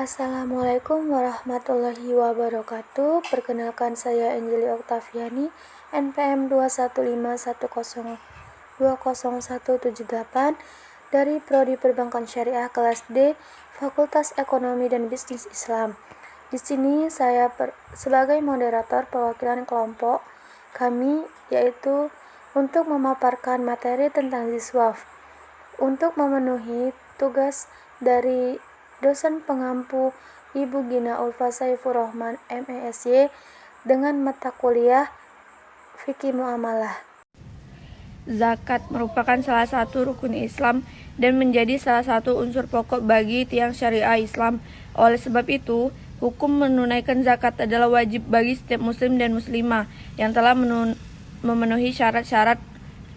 Assalamualaikum warahmatullahi wabarakatuh. Perkenalkan, saya Anjeli Oktaviani, NPM 21510201778 dari Prodi Perbankan Syariah kelas D, Fakultas Ekonomi dan Bisnis Islam. Di sini saya sebagai moderator perwakilan kelompok kami, yaitu untuk memaparkan materi tentang ziswaf. Untuk memenuhi tugas dari dosen pengampu Ibu Gina Ulfa Saifur Rahman MESY dengan mata kuliah Fikih Muamalah. Zakat merupakan salah satu rukun Islam dan menjadi salah satu unsur pokok bagi tiang syariah Islam. Oleh sebab itu, hukum menunaikan zakat adalah wajib bagi setiap muslim dan muslimah yang telah memenuhi syarat-syarat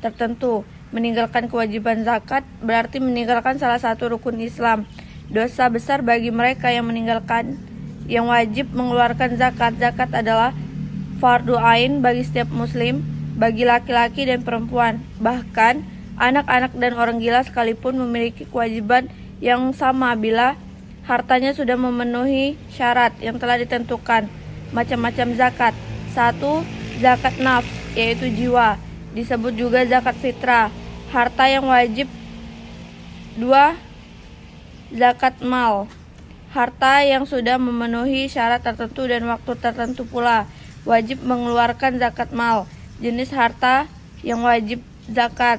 tertentu. Meninggalkan kewajiban zakat berarti meninggalkan salah satu rukun Islam. Dosa besar bagi mereka yang meninggalkan yang wajib mengeluarkan zakat. Zakat adalah fardu ain bagi setiap muslim, bagi laki-laki dan perempuan. Bahkan anak-anak dan orang gila sekalipun memiliki kewajiban yang sama bila hartanya sudah memenuhi syarat yang telah ditentukan. Macam-macam zakat. 1. Zakat nafs, yaitu jiwa, disebut juga zakat fitrah, harta yang wajib. 2. Zakat mal, harta yang sudah memenuhi syarat tertentu dan waktu tertentu pula wajib mengeluarkan zakat mal. Jenis harta yang wajib zakat: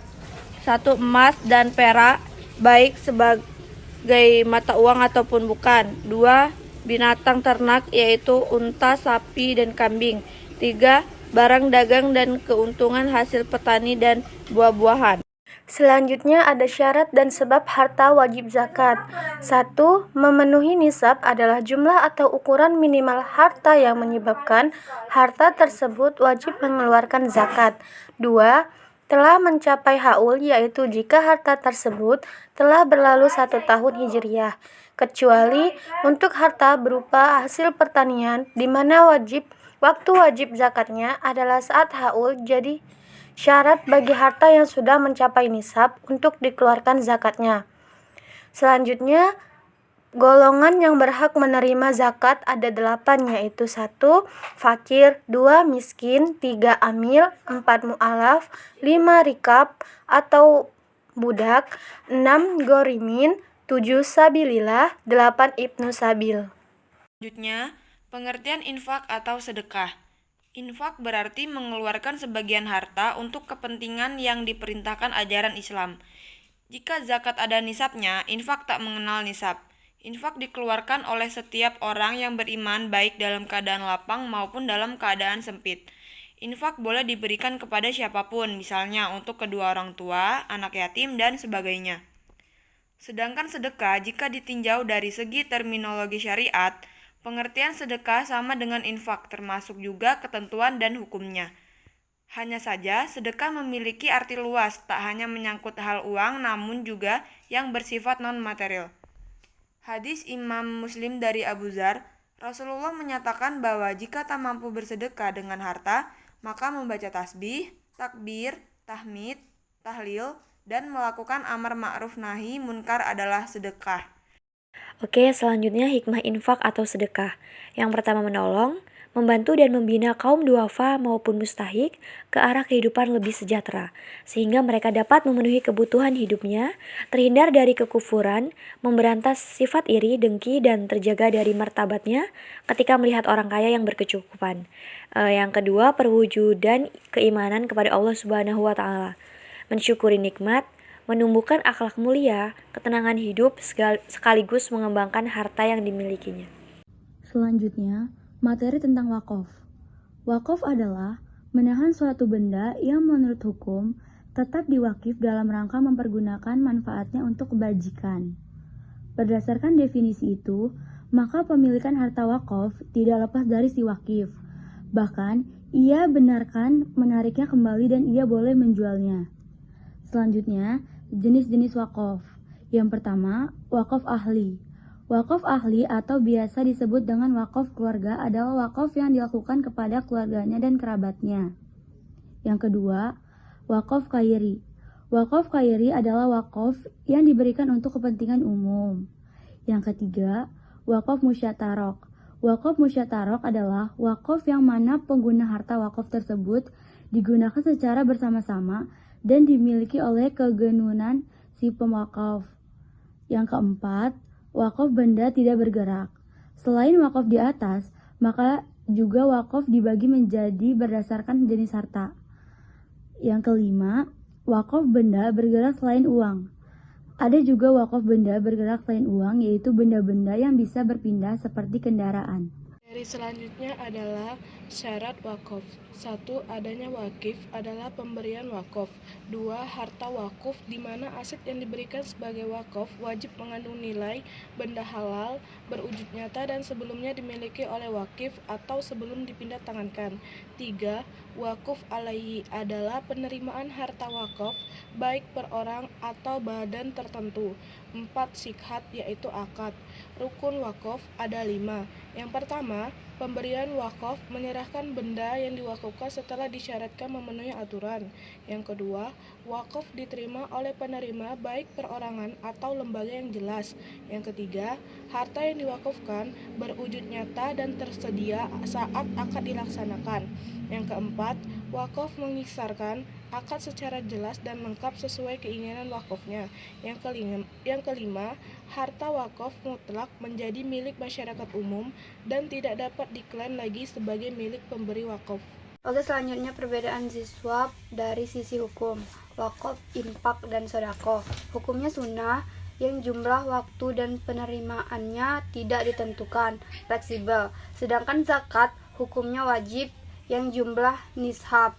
1. Emas dan perak, baik sebagai mata uang ataupun bukan. 2. Binatang ternak, yaitu unta, sapi, dan kambing. 3. Barang dagang dan keuntungan hasil petani dan buah-buahan. Selanjutnya ada syarat dan sebab harta wajib zakat. 1. Memenuhi nisab adalah jumlah atau ukuran minimal harta yang menyebabkan harta tersebut wajib mengeluarkan zakat. 2. Telah mencapai haul, yaitu jika harta tersebut telah berlalu 1 tahun hijriah, kecuali untuk harta berupa hasil pertanian, di mana waktu wajib zakatnya adalah saat haul. Jadi syarat bagi harta yang sudah mencapai nisab untuk dikeluarkan zakatnya. Selanjutnya, golongan yang berhak menerima zakat ada 8, yaitu 1. Fakir, 2. Miskin, 3. Amil, 4. Mu'alaf, 5. Rikab atau budak, 6. Gorimin, 7. Sabilillah, 8. Ibnu Sabil. Selanjutnya, pengertian infak atau sedekah. Infak berarti mengeluarkan sebagian harta untuk kepentingan yang diperintahkan ajaran Islam. Jika zakat ada nisabnya, infak tak mengenal nisab. Infak dikeluarkan oleh setiap orang yang beriman baik dalam keadaan lapang maupun dalam keadaan sempit. Infak boleh diberikan kepada siapapun, misalnya untuk kedua orang tua, anak yatim, dan sebagainya. Sedangkan sedekah, jika ditinjau dari segi terminologi syariat, pengertian sedekah sama dengan infak, termasuk juga ketentuan dan hukumnya. Hanya saja, sedekah memiliki arti luas, tak hanya menyangkut hal uang, namun juga yang bersifat non-material. Hadis Imam Muslim dari Abu Dzar, Rasulullah menyatakan bahwa jika tak mampu bersedekah dengan harta, maka membaca tasbih, takbir, tahmid, tahlil, dan melakukan amar ma'ruf nahi munkar adalah sedekah. Oke, selanjutnya hikmah infak atau sedekah. Yang pertama, menolong, membantu dan membina kaum duafa maupun mustahik ke arah kehidupan lebih sejahtera, sehingga mereka dapat memenuhi kebutuhan hidupnya, terhindar dari kekufuran, memberantas sifat iri, dengki, dan terjaga dari martabatnya ketika melihat orang kaya yang berkecukupan. Yang kedua, perwujudan keimanan kepada Allah Subhanahu wa Ta'ala, mensyukuri nikmat, menumbuhkan akhlak mulia, ketenangan hidup, sekaligus mengembangkan harta yang dimilikinya. Selanjutnya, materi tentang wakaf. Wakaf adalah menahan suatu benda yang menurut hukum tetap diwakif dalam rangka mempergunakan manfaatnya untuk kebajikan. Berdasarkan definisi itu, maka pemilikan harta wakaf tidak lepas dari si wakif. Bahkan, ia benarkan menariknya kembali dan ia boleh menjualnya. Selanjutnya, jenis-jenis wakaf. Yang pertama, wakaf ahli. Wakaf ahli atau biasa disebut dengan wakaf keluarga adalah wakaf yang dilakukan kepada keluarganya dan kerabatnya. Yang kedua, wakaf khairi. Wakaf khairi adalah wakaf yang diberikan untuk kepentingan umum. Yang ketiga, wakaf musyatarok. Wakaf musyatarok adalah wakaf yang mana pengguna harta wakaf tersebut digunakan secara bersama-sama dan dimiliki oleh kegenunan si pemwakaf. Yang keempat, wakaf benda tidak bergerak. Selain wakaf di atas, maka juga wakaf dibagi menjadi berdasarkan jenis harta. Yang kelima, wakaf benda bergerak selain uang. Ada juga wakaf benda bergerak selain uang, yaitu benda-benda yang bisa berpindah seperti kendaraan. Dari selanjutnya adalah syarat wakaf. 1. Adanya wakif adalah pemberian wakaf. 2. Harta wakaf di mana aset yang diberikan sebagai wakaf wajib mengandung nilai benda halal, berwujud nyata dan sebelumnya dimiliki oleh wakif atau sebelum dipindah tangankan. 3. Wakuf alaihi adalah penerimaan harta wakaf baik per orang atau badan tertentu. 4. Sikhat yaitu akad. Rukun wakaf ada 5. Yang pertama, pemberian wakaf menyerahkan benda yang diwakafkan setelah disyaratkan memenuhi aturan. Yang kedua, wakaf diterima oleh penerima baik perorangan atau lembaga yang jelas. Yang ketiga, harta yang diwakafkan berwujud nyata dan tersedia saat akad dilaksanakan. Yang keempat, wakaf mengisarkan akad secara jelas dan lengkap sesuai keinginan wakafnya. Yang kelima, harta wakaf mutlak menjadi milik masyarakat umum dan tidak dapat diklaim lagi sebagai milik pemberi wakaf. Oke, selanjutnya perbedaan ziswab dari sisi hukum. Wakaf, infak, dan sodako. Hukumnya sunnah, yang jumlah waktu dan penerimaannya tidak ditentukan, fleksibel. Sedangkan zakat, hukumnya wajib, yang jumlah nishab,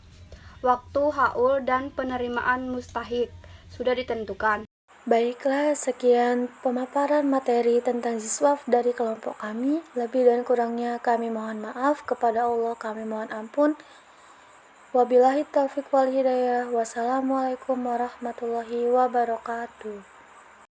waktu haul, dan penerimaan mustahik sudah ditentukan. Baiklah, sekian pemaparan materi tentang ziswaf dari kelompok kami. Lebih dan kurangnya kami mohon maaf, kepada Allah kami mohon ampun. Wabillahi taufiq wal hidayah. Wassalamualaikum warahmatullahi wabarakatuh.